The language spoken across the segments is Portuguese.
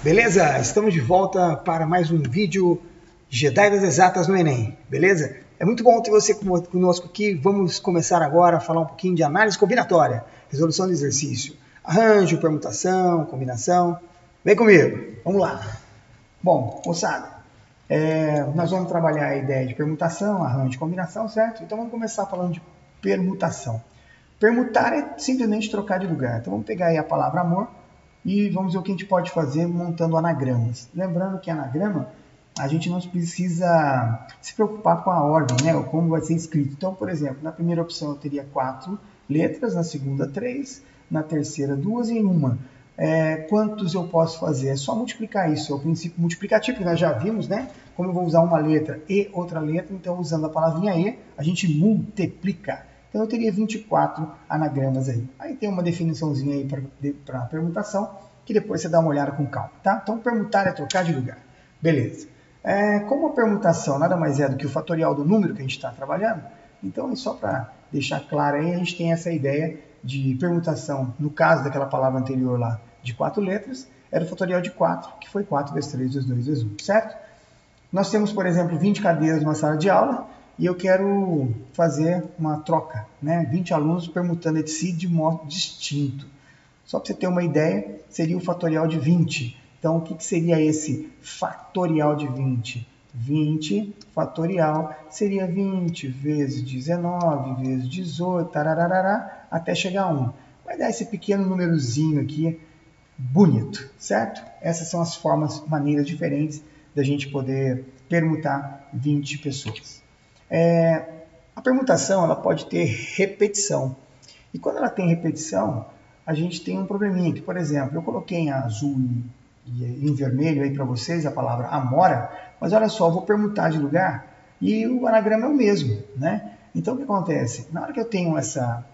Beleza? Estamos de volta para mais um vídeo Jedi das Exatas no Enem, beleza? É muito bom ter você conosco aqui. Vamos começar agora a falar um pouquinho de análise combinatória, resolução de exercício, arranjo, permutação, combinação. Vem comigo, vamos lá. Bom, moçada, nós vamos trabalhar a ideia de permutação, arranjo e combinação, certo? Então vamos começar falando de permutação. Permutar é simplesmente trocar de lugar. Então vamos pegar aí a palavra amor e vamos ver o que a gente pode fazer montando anagramas. Lembrando que anagrama, a gente não precisa se preocupar com a ordem, né? Ou como vai ser escrito. Então, por exemplo, na primeira opção eu teria 4 letras, na segunda 3, na terceira 2 e em uma. Quantos eu posso fazer? É só multiplicar isso, é o princípio multiplicativo que nós já vimos, né? Como eu vou usar uma letra e outra letra, então usando a palavrinha e, a gente multiplica. Então eu teria 24 anagramas aí. Aí tem uma definiçãozinha aí para permutação, que depois você dá uma olhada com calma, tá? Então permutar é trocar de lugar. Beleza. Como a permutação nada mais é do que o fatorial do número que a gente está trabalhando, então só para deixar claro aí, a gente tem essa ideia de permutação, no caso daquela palavra anterior lá, de 4 letras, era o fatorial de 4, que foi 4 vezes 3 vezes 2 vezes 1, certo? Nós temos, por exemplo, 20 cadeiras numa sala de aula, e eu quero fazer uma troca, né? 20 alunos permutando entre si de modo distinto. Só para você ter uma ideia, seria o fatorial de 20. Então, o que seria esse fatorial de 20? 20 fatorial seria 20 vezes 19 vezes 18, tararará, até chegar a 1. Vai dar esse pequeno númerozinho aqui, bonito, certo? Essas são as maneiras diferentes da gente poder permutar 20 pessoas. A permutação ela pode ter repetição. E quando ela tem repetição, a gente tem um probleminha. Que, por exemplo, eu coloquei em azul e em vermelho aí para vocês a palavra amora, mas olha só, eu vou permutar de lugar e o anagrama é o mesmo, né? Então o que acontece? Na hora que eu tenho essa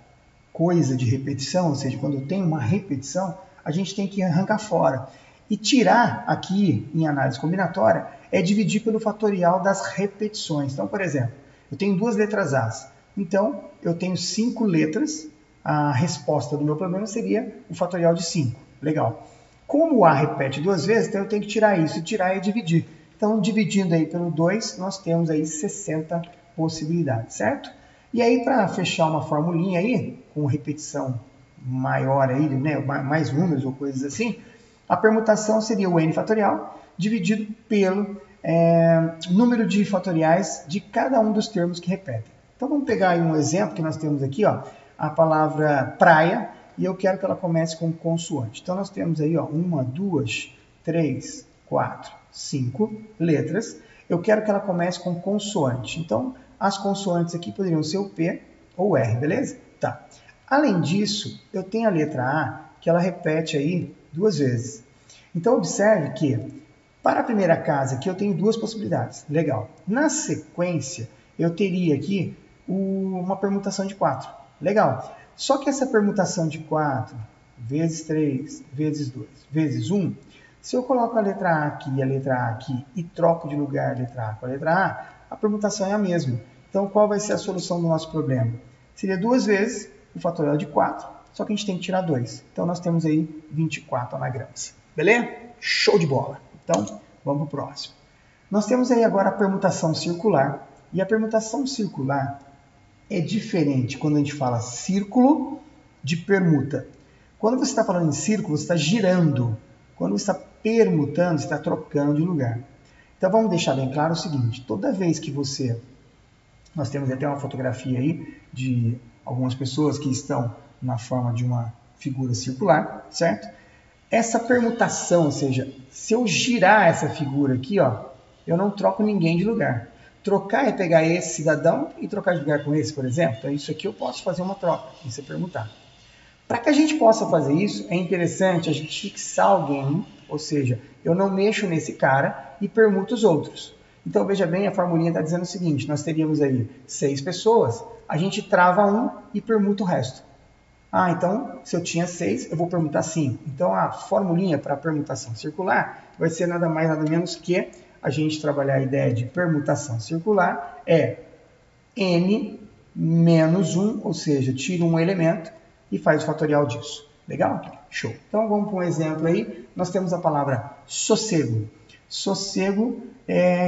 coisa de repetição, ou seja, quando eu tenho uma repetição, a gente tem que arrancar fora. E tirar aqui em análise combinatória é dividir pelo fatorial das repetições. Então, por exemplo, eu tenho 2 letras As. Então, eu tenho 5 letras. A resposta do meu problema seria o fatorial de 5. Legal. Como o A repete 2 vezes, então eu tenho que tirar isso. E tirar é dividir. Então, dividindo aí pelo 2, nós temos aí 60 possibilidades, certo? E aí, para fechar uma formulinha aí, com repetição maior aí, né, mais números ou coisas assim, a permutação seria o n fatorial dividido pelo número de fatoriais de cada um dos termos que repetem. Então vamos pegar aí um exemplo que nós temos aqui, ó, a palavra praia, e eu quero que ela comece com consoante. Então nós temos aí, ó, 1, 2, 3, 4, 5 letras. Eu quero que ela comece com consoante. Então as consoantes aqui poderiam ser o P ou o R, beleza? Tá. Além disso, eu tenho a letra A, que ela repete aí 2 vezes. Então observe que para a primeira casa aqui eu tenho 2 possibilidades. Legal. Na sequência, eu teria aqui uma permutação de 4. Legal. Só que essa permutação de 4 vezes 3 vezes 2 vezes 1, se eu coloco a letra A aqui e a letra A aqui e troco de lugar a letra A com a letra A permutação é a mesma. Então qual vai ser a solução do nosso problema? Seria 2 vezes o fatorial de 4, só que a gente tem que tirar 2. Então nós temos aí 24 anagramas. Beleza? Show de bola! Então, vamos para o próximo. Nós temos aí agora a permutação circular. E a permutação circular é diferente quando a gente fala círculo de permuta. Quando você está falando em círculo, você está girando. Quando você está permutando, você está trocando de lugar. Então, vamos deixar bem claro o seguinte. Toda vez que você... Nós temos até uma fotografia aí de algumas pessoas que estão na forma de uma figura circular, certo? Essa permutação, ou seja, se eu girar essa figura aqui, ó, eu não troco ninguém de lugar. Trocar é pegar esse cidadão e trocar de lugar com esse, por exemplo. Então, isso aqui eu posso fazer uma troca, isso é permutar. Para que a gente possa fazer isso, é interessante a gente fixar alguém, ou seja, eu não mexo nesse cara e permuto os outros. Então, veja bem, a formulinha está dizendo o seguinte, nós teríamos aí 6 pessoas, a gente trava um e permuta o resto. Ah, então, se eu tinha 6, eu vou permutar 5. Então, a formulinha para a permutação circular vai ser nada mais, nada menos que a gente trabalhar a ideia de permutação circular é n menos 1, ou seja, tira um elemento e faz o fatorial disso. Legal? Show. Então, vamos para um exemplo aí. Nós temos a palavra sossego. Sossego,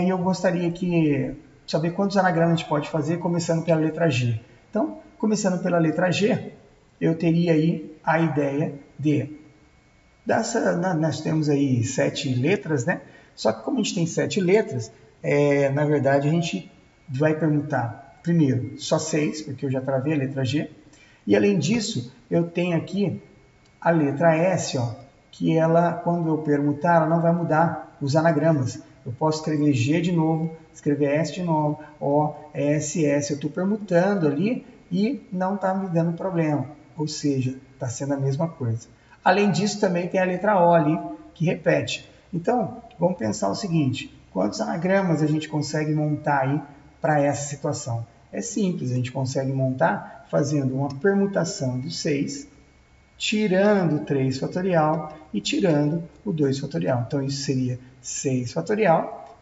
eu gostaria de saber quantos anagramas a gente pode fazer, começando pela letra G. Então, começando pela letra G, eu teria aí a ideia de... nós temos aí 7 letras, né? Só que como a gente tem 7 letras, na verdade a gente vai permutar primeiro só 6, porque eu já travei a letra G. E além disso, eu tenho aqui a letra S, ó, que ela, quando eu permutar, ela não vai mudar os anagramas. Eu posso escrever G de novo, escrever S de novo, O, S, S. Eu estou permutando ali e não está me dando problema. Ou seja, está sendo a mesma coisa. Além disso, também tem a letra O ali, que repete. Então, vamos pensar o seguinte, quantos anagramas a gente consegue montar aí para essa situação? É simples, a gente consegue montar fazendo uma permutação do 6, tirando o 3 fatorial e tirando o 2 fatorial. Então, isso seria 6 fatorial,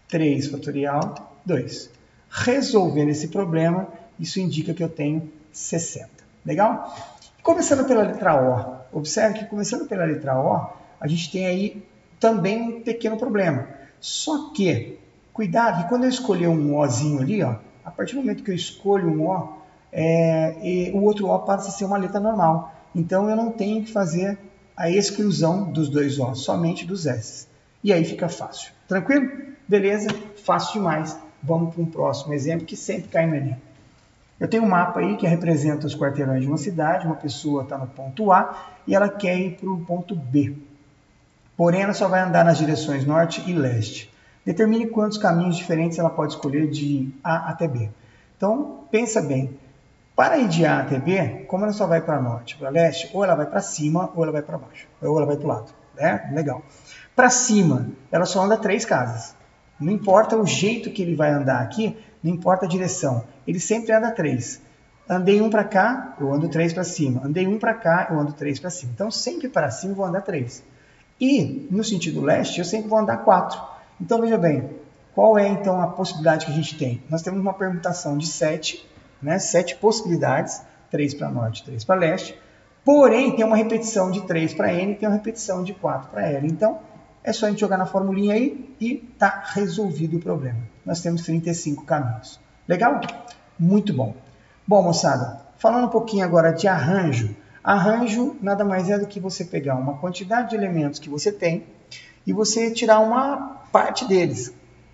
3 fatorial, 2. Resolvendo esse problema, isso indica que eu tenho 60. Legal? Começando pela letra O. Observe que começando pela letra O, a gente tem aí também um pequeno problema. Só que, cuidado que quando eu escolher um Ozinho ali, ó, a partir do momento que eu escolho um O, o outro O passa a ser uma letra normal. Então eu não tenho que fazer a exclusão dos dois O, somente dos S. E aí fica fácil. Tranquilo? Beleza? Fácil demais. Vamos para um próximo exemplo que sempre cai no Enem. Eu tenho um mapa aí que representa os quarteirões de uma cidade, uma pessoa está no ponto A e ela quer ir para o ponto B. Porém, ela só vai andar nas direções norte e leste. Determine quantos caminhos diferentes ela pode escolher de A até B. Então, pensa bem. Para ir de A até B, como ela só vai para norte, para leste, ou ela vai para cima, ou ela vai para baixo, ou ela vai para o lado. Legal. Para cima, ela só anda 3 casas. Não importa o jeito que ele vai andar aqui, não importa a direção. Ele sempre anda 3. Andei 1 para cá, eu ando 3 para cima. Andei 1 para cá, eu ando 3 para cima. Então, sempre para cima eu vou andar 3. E, no sentido leste, eu sempre vou andar 4. Então, veja bem, qual é, então, a possibilidade que a gente tem? Nós temos uma permutação de 7, né? 7 possibilidades, 3 para norte, 3 para leste. Porém, tem uma repetição de 3 para N e tem uma repetição de 4 para L. Então, é só a gente jogar na formulinha aí e está resolvido o problema. Nós temos 35 caminhos. Legal? Muito bom. Bom, moçada, falando um pouquinho agora de arranjo. Arranjo nada mais é do que você pegar uma quantidade de elementos que você tem e você tirar uma parte deles,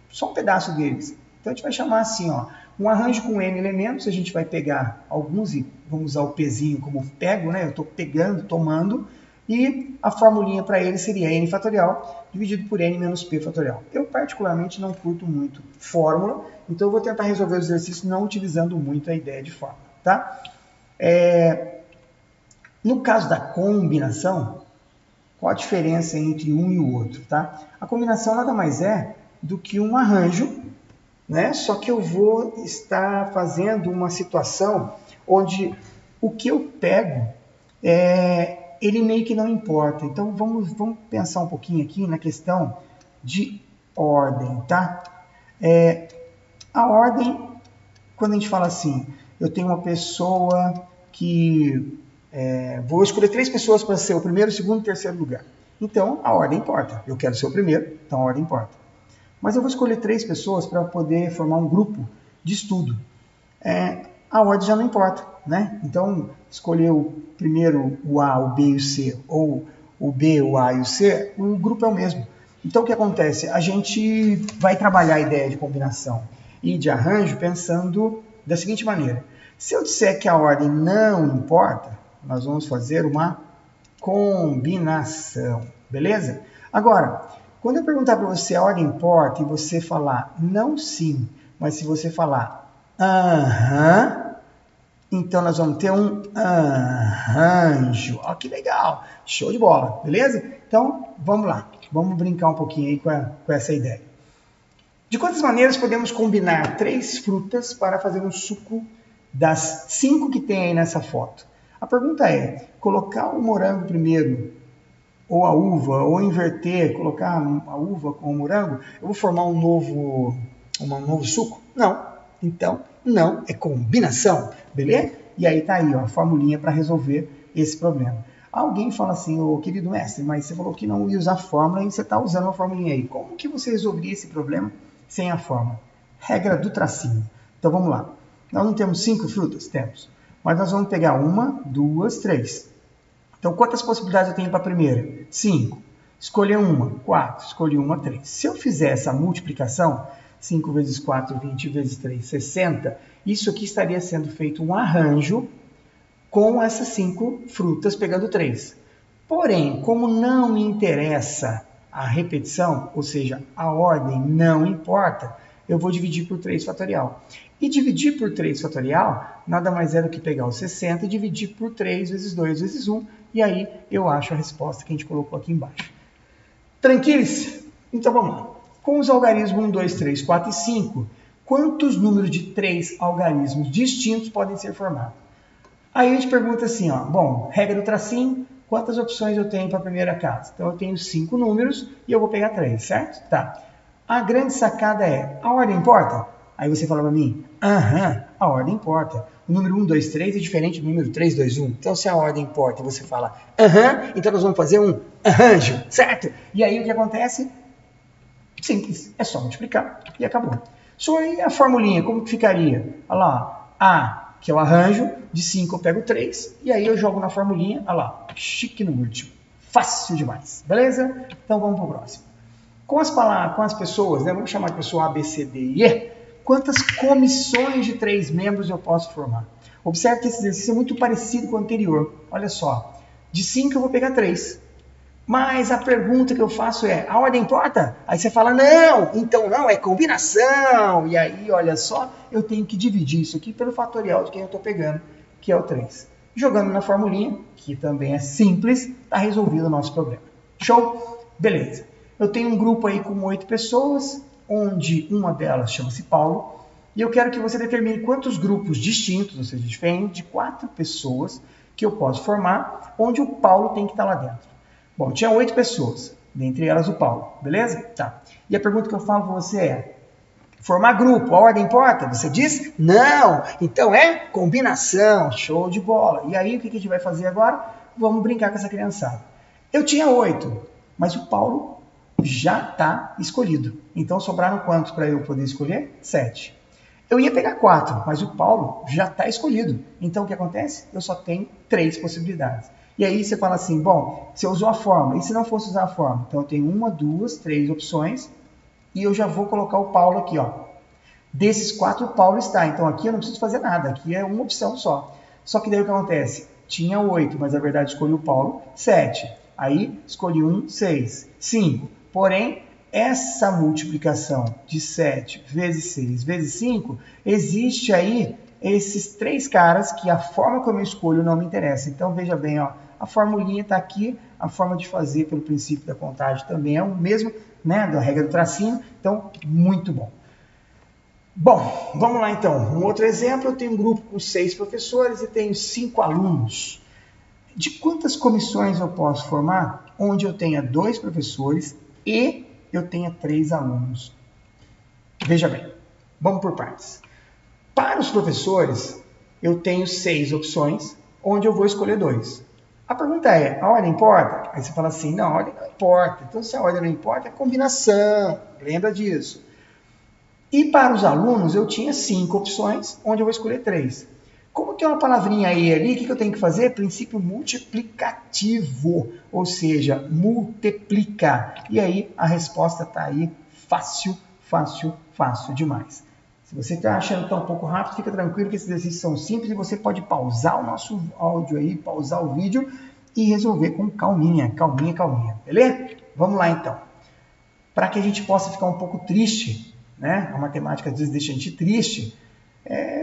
só um pedaço deles. Então a gente vai chamar assim, ó, um arranjo com N elementos, a gente vai pegar alguns e vamos usar o Pzinho como pego, né? Eu estou pegando, tomando, e a formulinha para ele seria N fatorial dividido por N menos P fatorial. Eu particularmente não curto muito fórmula, então eu vou tentar resolver os exercícios não utilizando muito a ideia de fórmula, tá? No caso da combinação, qual a diferença entre um e o outro, tá? A combinação nada mais é do que um arranjo, né? Só que eu vou estar fazendo uma situação onde o que eu pego, ele meio que não importa. Então, vamos pensar um pouquinho aqui na questão de ordem, tá? A ordem, quando a gente fala assim, eu tenho uma pessoa que... vou escolher 3 pessoas para ser o primeiro, segundo e terceiro lugar. Então, a ordem importa. Eu quero ser o primeiro, então a ordem importa. Mas eu vou escolher 3 pessoas para poder formar um grupo de estudo. A ordem já não importa, né? Então, escolher o primeiro, o A, o B e o C, ou o B, o A e o C, o grupo é o mesmo. Então, o que acontece? A gente vai trabalhar a ideia de combinação e de arranjo pensando da seguinte maneira. Se eu disser que a ordem não importa, nós vamos fazer uma combinação, beleza? Agora, quando eu perguntar para você a ordem importa e você falar não sim, mas se você falar aham, então nós vamos ter um arranjo. Ó, que legal, show de bola, beleza? Então, vamos lá, vamos brincar um pouquinho aí com essa ideia. De quantas maneiras podemos combinar 3 frutas para fazer um suco das 5 que tem aí nessa foto? A pergunta é, colocar o morango primeiro, ou a uva, ou inverter, colocar a uva com o morango, eu vou formar um novo suco? Não. Então, não, é combinação, beleza? E aí tá aí, ó, a formulinha para resolver esse problema. Alguém fala assim, ô querido mestre, mas você falou que não ia usar a fórmula e você está usando uma formulinha aí. Como que você resolveria esse problema sem a fórmula? Regra do tracinho. Então vamos lá. Nós não temos 5 frutas? Temos. Mas nós vamos pegar 1, 2, 3. Então quantas possibilidades eu tenho para a primeira? 5. Escolher uma, 4. Escolhi uma, 3. Se eu fizer essa multiplicação, 5 vezes 4, 20 vezes 3, 60, isso aqui estaria sendo feito um arranjo com essas 5 frutas pegando 3. Porém, como não me interessa a repetição, ou seja, a ordem não importa, eu vou dividir por 3 fatorial. E dividir por 3 fatorial nada mais é do que pegar o 60 e dividir por 3 vezes 2 vezes 1, e aí eu acho a resposta que a gente colocou aqui embaixo. Tranquilos? Então vamos lá. Com os algarismos 1, 2, 3, 4 e 5, quantos números de 3 algarismos distintos podem ser formados? Aí a gente pergunta assim, ó, bom, regra do tracinho, quantas opções eu tenho para a primeira casa? Então eu tenho 5 números e eu vou pegar 3, certo? Tá. A grande sacada é, a ordem importa? Aí você fala para mim, a ordem importa. O número 1, 2, 3 é diferente do número 3, 2, 1. Então se a ordem importa, você fala, então nós vamos fazer um arranjo, certo? E aí o que acontece? Simples, é só multiplicar e acabou. Só aí a formulinha, como que ficaria? Olha lá, A, que é o arranjo, de 5 eu pego 3, e aí eu jogo na formulinha, olha lá, chique no último. Fácil demais, beleza? Então vamos para o próximo. Com as palavras, com as pessoas, né, vamos chamar de pessoa A, B, C, D e E, quantas comissões de 3 membros eu posso formar? Observe que esse exercício é muito parecido com o anterior. Olha só, de 5 eu vou pegar 3. Mas a pergunta que eu faço é, a ordem importa? Aí você fala, não, então não, é combinação. E aí, olha só, eu tenho que dividir isso aqui pelo fatorial de quem eu estou pegando, que é o 3. Jogando na formulinha, que também é simples, está resolvido o nosso problema. Show? Beleza. Eu tenho um grupo aí com 8 pessoas, onde uma delas chama-se Paulo, e eu quero que você determine quantos grupos distintos, ou seja, diferentes, de 4 pessoas que eu posso formar, onde o Paulo tem que estar lá dentro. Bom, tinha 8 pessoas, dentre elas o Paulo, beleza? Tá. E a pergunta que eu falo para você é, formar grupo, a ordem importa? Você diz, não, então é combinação, show de bola. E aí o que a gente vai fazer agora? Vamos brincar com essa criançada. Eu tinha 8, mas o Paulo já está escolhido. Então sobraram quantos para eu poder escolher? 7. Eu ia pegar 4, mas o Paulo já está escolhido. Então o que acontece? Eu só tenho 3 possibilidades. E aí você fala assim, bom, você usou a fórmula, e se não fosse usar a fórmula? Então eu tenho 1, 2, 3 opções, e eu já vou colocar o Paulo aqui, ó. Desses 4, o Paulo está, então aqui eu não preciso fazer nada, aqui é uma opção só. Só que daí o que acontece? Tinha 8, mas na verdade escolhi o Paulo, 7. Aí escolhi 1, 6, 5. Porém, essa multiplicação de 7 vezes 6 vezes 5, existe aí esses 3 caras que a forma como eu escolho não me interessa. Então veja bem, ó, a formulinha está aqui, a forma de fazer pelo princípio da contagem também é o mesmo, né, da regra do tracinho, então muito bom. Bom, vamos lá então. Um outro exemplo, eu tenho um grupo com 6 professores e tenho 5 alunos. De quantas comissões eu posso formar onde eu tenha 2 professores e eu tenha 3 alunos? Veja bem, vamos por partes. Para os professores, eu tenho 6 opções, onde eu vou escolher 2. A pergunta é, a ordem importa? Aí você fala assim, não, a ordem não importa. Então, se a ordem não importa, é combinação. Lembra disso. E para os alunos, eu tinha 5 opções, onde eu vou escolher 3. Como tem uma palavrinha E ali, o que eu tenho que fazer? Princípio multiplicativo, ou seja, multiplicar. E aí, a resposta está aí, fácil, fácil, fácil demais. Se você está achando que está um pouco rápido, fica tranquilo que esses exercícios são simples e você pode pausar o nosso áudio aí, pausar o vídeo e resolver com calminha, calminha, calminha, beleza? Vamos lá então. Para que a gente possa ficar um pouco triste, né? A matemática às vezes deixa a gente triste.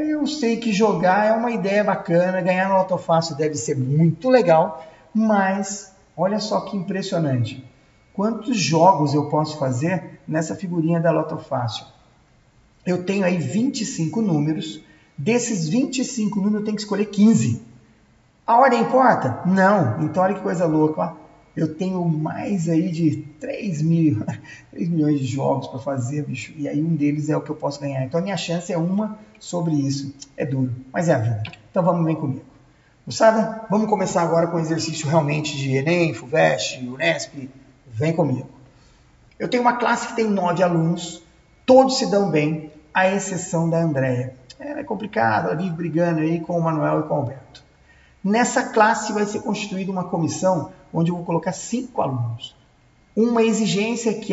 Eu sei que jogar é uma ideia bacana, ganhar no Loto Fácil deve ser muito legal, mas olha só que impressionante. Quantos jogos eu posso fazer nessa figurinha da Loto Fácil? Eu tenho aí 25 números, desses 25 números eu tenho que escolher 15. A ordem importa? Não. Então olha que coisa louca, ó. Eu tenho mais aí de 3 milhões de jogos para fazer, bicho, e aí um deles é o que eu posso ganhar. Então a minha chance é 1 sobre isso. É duro, mas é a vida. Então vamos, vem comigo. Moçada, vamos começar agora com o exercício realmente de Enem, FUVEST, Unesp. Vem comigo. Eu tenho uma classe que tem 9 alunos, todos se dão bem, à exceção da Andréia. Ela é complicada, ela vive brigando aí com o Manuel e com o Alberto. Nessa classe vai ser constituída uma comissão onde eu vou colocar 5 alunos. Uma exigência é que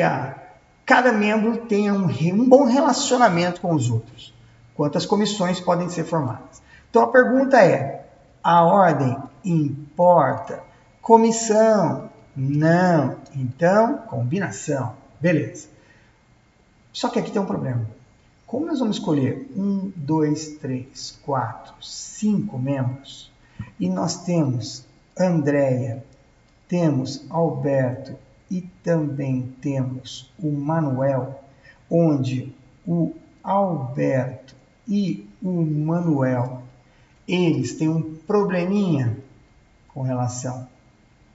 cada membro tenha um bom relacionamento com os outros. Quantas comissões podem ser formadas? Então a pergunta é, a ordem importa? Comissão? Não. Então, combinação. Beleza. Só que aqui tem um problema. Como nós vamos escolher 1, 2, 3, 4, 5 membros, e nós temos Andréia, temos Alberto e também temos o Manuel, onde o Alberto e o Manuel, eles têm um probleminha com relação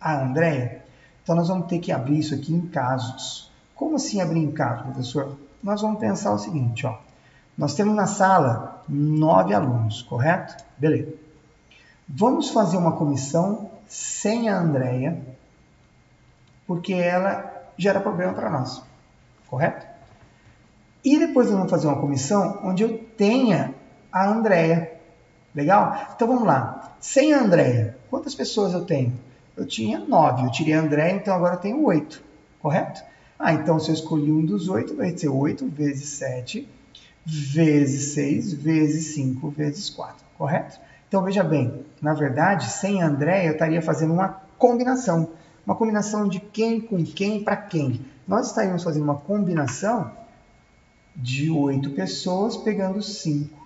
à Andréia. Então, nós vamos ter que abrir isso aqui em casos. Como assim abrir em casos, professor? Nós vamos pensar o seguinte, ó. Nós temos na sala 9 alunos, correto? Beleza. Vamos fazer uma comissão sem a Andréia, porque ela gera problema para nós, correto? E depois nós vamos fazer uma comissão onde eu tenha a Andréia. Legal? Então vamos lá. Sem a Andréia, quantas pessoas eu tenho? Eu tinha 9, eu tirei a Andréia, então agora eu tenho 8, correto? Então se eu escolhi um dos 8, vai ser 8 vezes 7, vezes 6, vezes 5, vezes 4, correto? Então veja bem, na verdade, sem a Andréia eu estaria fazendo uma combinação. Uma combinação de quem com quem para quem. Nós estaríamos fazendo uma combinação de 8 pessoas pegando 5.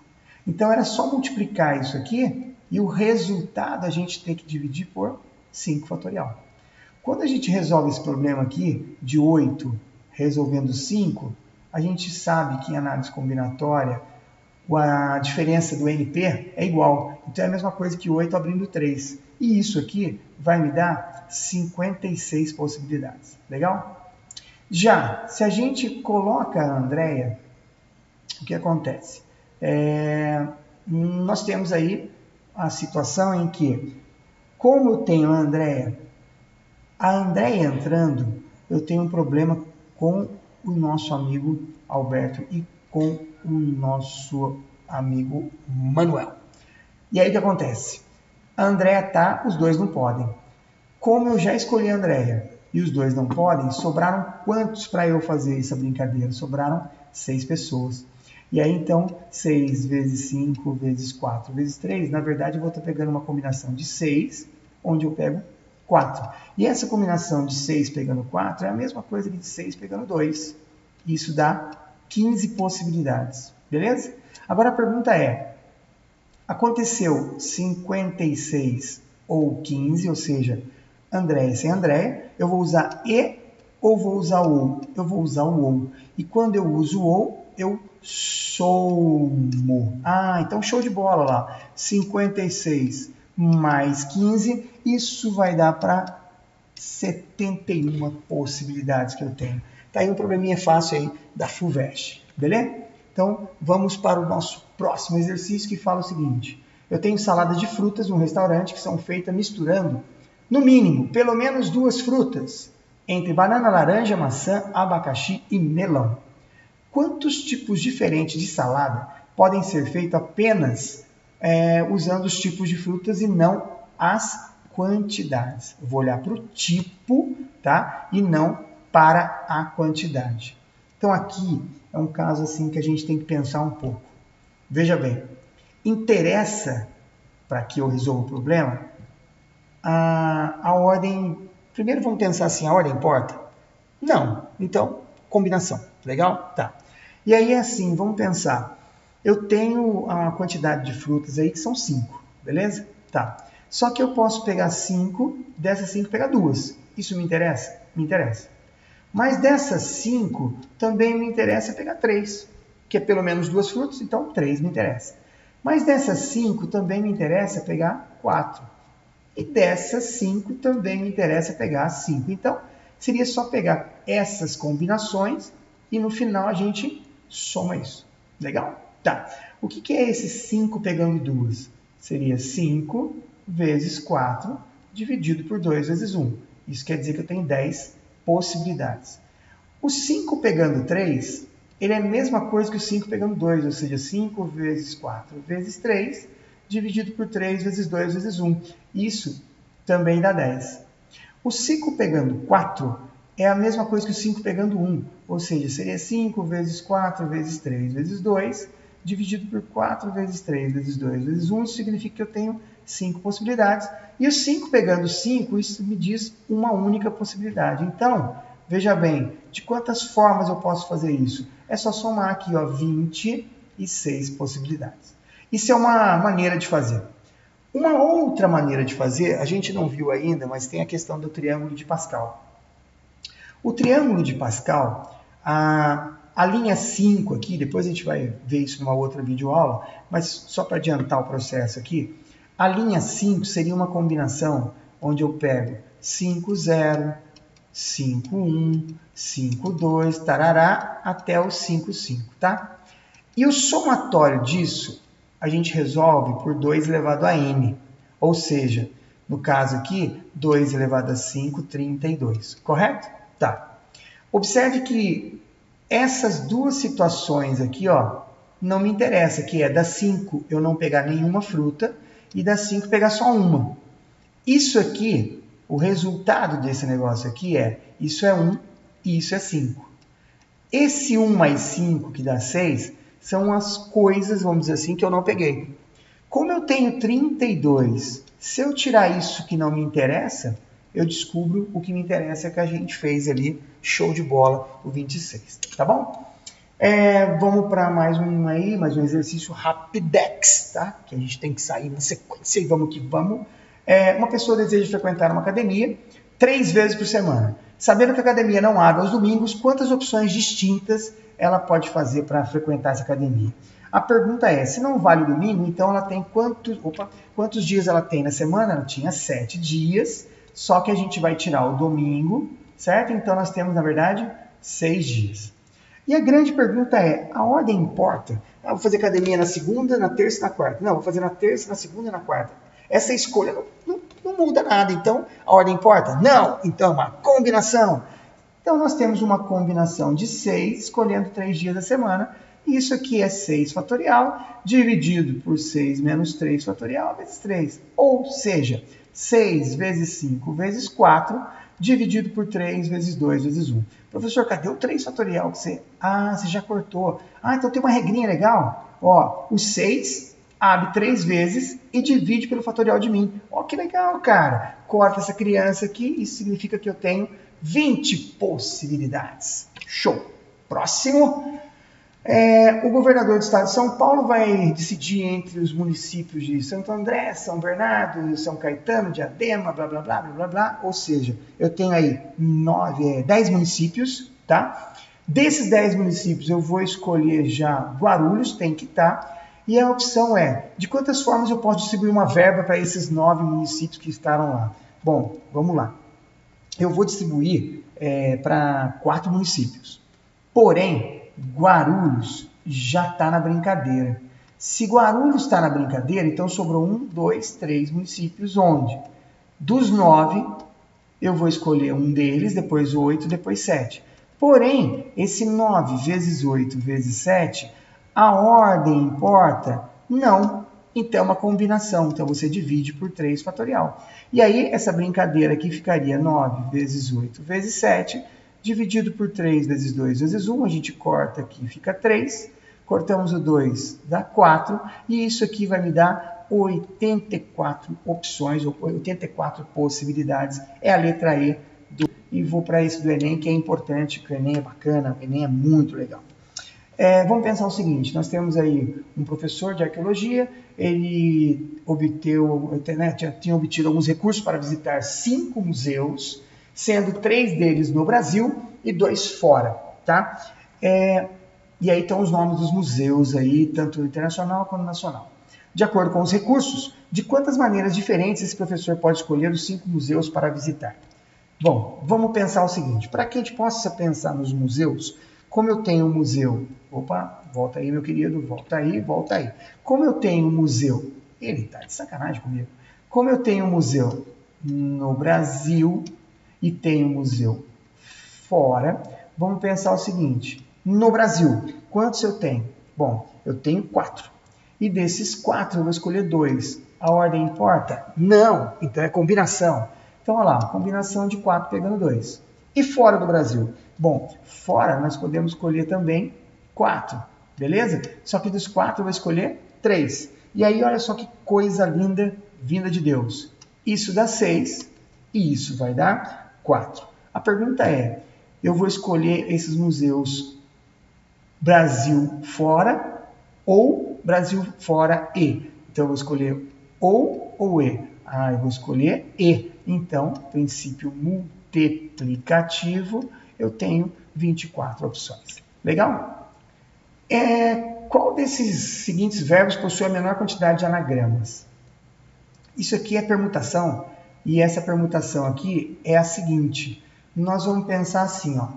Então era só multiplicar isso aqui e o resultado a gente tem que dividir por 5 fatorial. Quando a gente resolve esse problema aqui, de 8 resolvendo 5, a gente sabe que em análise combinatória a diferença do NP é igual. Então é a mesma coisa que 8 abrindo 3. E isso aqui vai me dar 56 possibilidades. Legal? Já, se a gente coloca a Andréia, o que acontece? Nós temos aí a situação em que, como eu tenho a Andréia entrando, eu tenho um problema com o nosso amigo Alberto e com o nosso amigo Manuel. E aí o que acontece? A Andréia tá, os dois não podem. Como eu já escolhi a Andréia e os dois não podem, sobraram quantos para eu fazer essa brincadeira? Sobraram 6 pessoas. E aí então, 6 vezes 5 vezes 4 vezes 3, na verdade eu vou estar pegando uma combinação de 6, onde eu pego 4. E essa combinação de 6 pegando 4 é a mesma coisa que de 6 pegando 2. Isso dá 15 possibilidades, beleza? Agora a pergunta é, aconteceu 56 ou 15, ou seja, Andréia sem Andréia, eu vou usar e ou vou usar o? Eu vou usar o ou. E quando eu uso o ou, eu somo. Então show de bola lá. 56 mais 15, isso vai dar para 71 possibilidades que eu tenho. Tá aí um probleminha fácil aí da FUVEST, beleza? Então vamos para o nosso próximo exercício que fala o seguinte. Eu tenho salada de frutas num restaurante que são feitas misturando, no mínimo, pelo menos 2 frutas, entre banana, laranja, maçã, abacaxi e melão. Quantos tipos diferentes de salada podem ser feitos apenas usando os tipos de frutas e não as quantidades? Eu vou olhar para o tipo, tá? E não para a quantidade. Então aqui é um caso assim que a gente tem que pensar um pouco. Veja bem, interessa para que eu resolva o problema a ordem. Primeiro vamos pensar assim, a ordem importa? Não. Então, combinação. Legal? Tá. E aí assim, vamos pensar. Eu tenho a quantidade de frutas aí que são 5, beleza? Tá. Só que eu posso pegar 5, dessas 5 pegar 2. Isso me interessa? Me interessa. Mas dessas 5 também me interessa pegar 3, que é pelo menos 2 frutas, então 3 me interessa. Mas dessas 5 também me interessa pegar 4. E dessas 5 também me interessa pegar 5. Então, seria só pegar essas combinações e no final a gente soma isso. Legal? Tá. O que é esses 5 pegando 2? Seria 5 vezes 4 dividido por 2 vezes 1. Isso quer dizer que eu tenho 10 possibilidades. O 5 pegando 3, ele é a mesma coisa que o 5 pegando 2, ou seja, 5 vezes 4 vezes 3, dividido por 3 vezes 2 vezes 1. Isso também dá 10. O 5 pegando 4 é a mesma coisa que o 5 pegando 1, ou seja, seria 5 vezes 4 vezes 3 vezes 2, dividido por 4 vezes 3 vezes 2 vezes 1, isso significa que eu tenho 5 possibilidades. E o 5 pegando 5, isso me diz uma única possibilidade. Então, veja bem, de quantas formas eu posso fazer isso? É só somar aqui, ó, 26 possibilidades. Isso é uma maneira de fazer. Uma outra maneira de fazer, a gente não viu ainda, mas tem a questão do triângulo de Pascal. O triângulo de Pascal, a linha 5 aqui, depois a gente vai ver isso numa outra videoaula, mas só para adiantar o processo aqui, a linha 5 seria uma combinação onde eu pego 5, 0, 5, 1, 5, 2, tarará, até o 5, 5, tá? E o somatório disso, a gente resolve por 2 elevado a n, ou seja, no caso aqui, 2 elevado a 5, 32, correto? Tá. Observe que essas duas situações aqui, ó, não me interessa, que é da 5 eu não pegar nenhuma fruta e da 5 pegar só uma. Isso aqui, o resultado desse negócio aqui é, isso é 1 e isso é 5. Esse 1 mais 5, que dá 6, são as coisas, vamos dizer assim, que eu não peguei. Como eu tenho 32, se eu tirar isso que não me interessa, eu descubro o que me interessa, que a gente fez ali, show de bola, o 26, tá bom? Vamos para mais um aí, mais um exercício rapidex, tá? Que a gente tem que sair na sequência e vamos que vamos. Uma pessoa deseja frequentar uma academia 3 vezes por semana. Sabendo que a academia não abre aos domingos, quantas opções distintas ela pode fazer para frequentar essa academia? A pergunta é, se não vale o domingo, então ela tem quantos dias ela tem na semana? Ela tinha 7 dias, só que a gente vai tirar o domingo, certo? Então nós temos, na verdade, 6 dias. E a grande pergunta é, a ordem importa? Vou fazer academia na segunda, na terça e na quarta. Não, vou fazer na terça, na segunda e na quarta. Essa escolha não muda nada, então a ordem importa? Não, então uma combinação. Então nós temos uma combinação de 6, escolhendo 3 dias da semana. Isso aqui é 6 fatorial, dividido por 6 menos 3 fatorial, vezes 3. Ou seja, 6 vezes 5 vezes 4, dividido por 3 vezes 2 vezes 1. Professor, cadê o 3 fatorial? Você já cortou. Então tem uma regrinha legal. Ó, o 6 abre 3 vezes e divide pelo fatorial de mim. Ó, que legal, cara. Corta essa criança aqui, isso significa que eu tenho 20 possibilidades. Show. Próximo. O governador do estado de São Paulo vai decidir entre os municípios de Santo André, São Bernardo, São Caetano, Diadema, blá, blá, blá, blá, blá, blá. Ou seja, eu tenho aí 10 municípios, tá? Desses 10 municípios, eu vou escolher já Guarulhos, tem que estar. E a opção é, de quantas formas eu posso distribuir uma verba para esses 9 municípios que estarão lá? Bom, vamos lá. Eu vou distribuir para 4 municípios. Porém, Guarulhos já está na brincadeira. Se Guarulhos está na brincadeira, então sobrou 1, 2, 3 municípios, onde dos 9 eu vou escolher um deles, depois 8, depois 7. Porém, esse 9 vezes 8 vezes 7, a ordem importa? Não. Então é uma combinação, então você divide por 3 fatorial. E aí essa brincadeira aqui ficaria 9 vezes 8 vezes 7, dividido por 3 vezes 2 vezes 1, a gente corta aqui, fica 3, cortamos o 2, dá 4, e isso aqui vai me dar 84 opções, ou 84 possibilidades, é a letra E, e vou para esse do Enem, que é importante, que o Enem é bacana, o Enem é muito legal. Vamos pensar o seguinte, nós temos aí um professor de arqueologia, ele tinha obtido alguns recursos para visitar 5 museus, sendo 3 deles no Brasil e 2 fora, tá? E aí estão os nomes dos museus aí, tanto internacional quanto nacional. De acordo com os recursos, de quantas maneiras diferentes esse professor pode escolher os 5 museus para visitar? Bom, vamos pensar o seguinte, para que a gente possa pensar nos museus, como eu tenho um museu, opa, volta aí meu querido, volta aí. Como eu tenho um museu, ele está de sacanagem comigo, Como eu tenho um museu no Brasil e tenho um museu fora, vamos pensar o seguinte. No Brasil, quantos eu tenho? Bom, eu tenho 4. E desses 4, eu vou escolher 2. A ordem importa? Não. Então é combinação. Então, olha lá, combinação de 4 pegando 2. E fora do Brasil? Bom, fora nós podemos escolher também 4, beleza? Só que dos 4 eu vou escolher 3. E aí, olha só que coisa linda vinda de Deus. Isso dá 6 e isso vai dar 4. A pergunta é, eu vou escolher esses museus Brasil fora ou Brasil fora e? Então, eu vou escolher ou e? Ah, eu vou escolher e. Então, princípio multiplicativo, eu tenho 24 opções. Legal? Qual desses seguintes verbos possui a menor quantidade de anagramas? Isso aqui é permutação, e essa permutação aqui é a seguinte. Nós vamos pensar assim, ó.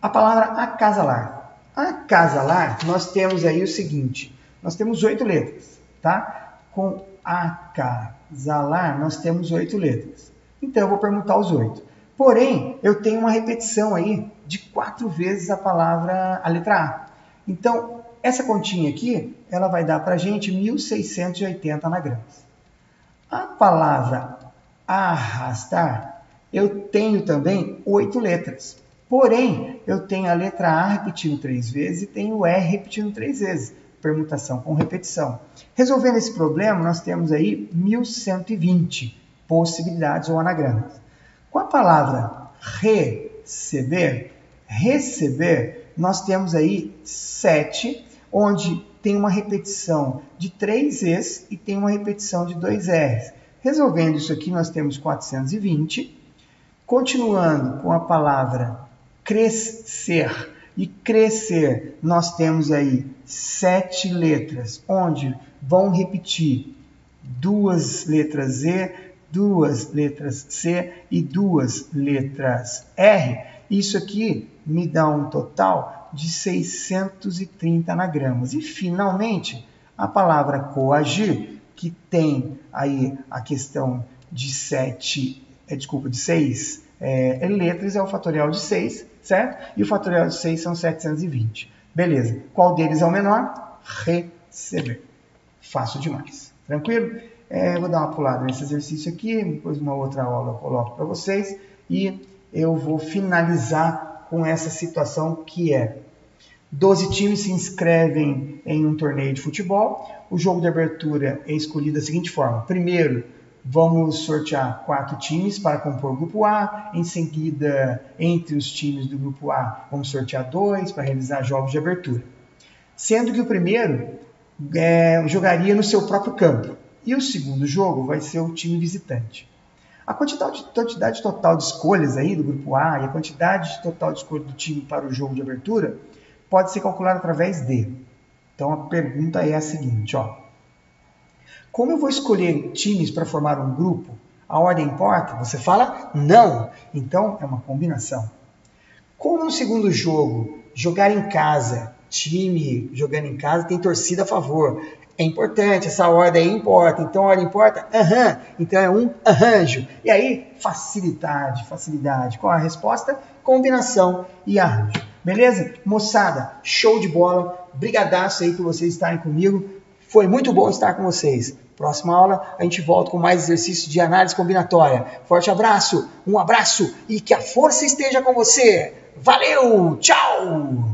A palavra acasalar. Acasalar, nós temos aí o seguinte. Nós temos 8 letras, tá? Com acasalar, nós temos 8 letras. Então, eu vou permutar os 8. Porém, eu tenho uma repetição aí de 4 vezes a letra A. Então, essa continha aqui, ela vai dar para a gente 1.680 anagramas. A palavra arrastar, eu tenho também 8 letras. Porém, eu tenho a letra A repetindo 3 vezes e tenho o R repetindo 3 vezes. Permutação com repetição. Resolvendo esse problema, nós temos aí 1.120 possibilidades ou anagramas. Com a palavra receber, nós temos aí 7, onde tem uma repetição de 3 Es e tem uma repetição de 2 Rs. Resolvendo isso aqui, nós temos 420. Continuando com a palavra crescer e crescer, nós temos aí 7 letras, onde vão repetir 2 letras E, 2 letras C e 2 letras R. Isso aqui me dá um total de 630 anagramas. E, finalmente, a palavra coagir, que tem aí a questão de 6 letras, é o fatorial de 6, certo? E o fatorial de 6 são 720. Beleza. Qual deles é o menor? Receber. Fácil demais. Tranquilo? Vou dar uma pulada nesse exercício aqui, depois uma outra aula eu coloco para vocês e eu vou finalizar com essa situação que é 12 times se inscrevem em um torneio de futebol. O jogo de abertura é escolhido da seguinte forma. Primeiro, vamos sortear 4 times para compor o grupo A. Em seguida, entre os times do grupo A, vamos sortear 2 para realizar jogos de abertura. Sendo que o primeiro jogaria no seu próprio campo. E o segundo jogo vai ser o time visitante. A quantidade total de escolhas aí do grupo A e a quantidade total de escolhas do time para o jogo de abertura pode ser calculada através de. Então a pergunta é a seguinte, ó. Como eu vou escolher times para formar um grupo? A ordem importa? Você fala não. Então é uma combinação. Como no segundo jogo, jogar em casa, time jogando em casa tem torcida a favor. É importante, essa ordem aí importa. Então, a ordem importa? Então, é um arranjo. E aí, facilidade. Qual a resposta? Combinação e arranjo. Beleza? Moçada, show de bola. Brigadaço aí por vocês estarem comigo. Foi muito bom estar com vocês. Próxima aula, a gente volta com mais exercícios de análise combinatória. Forte abraço, um abraço e que a força esteja com você. Valeu, tchau!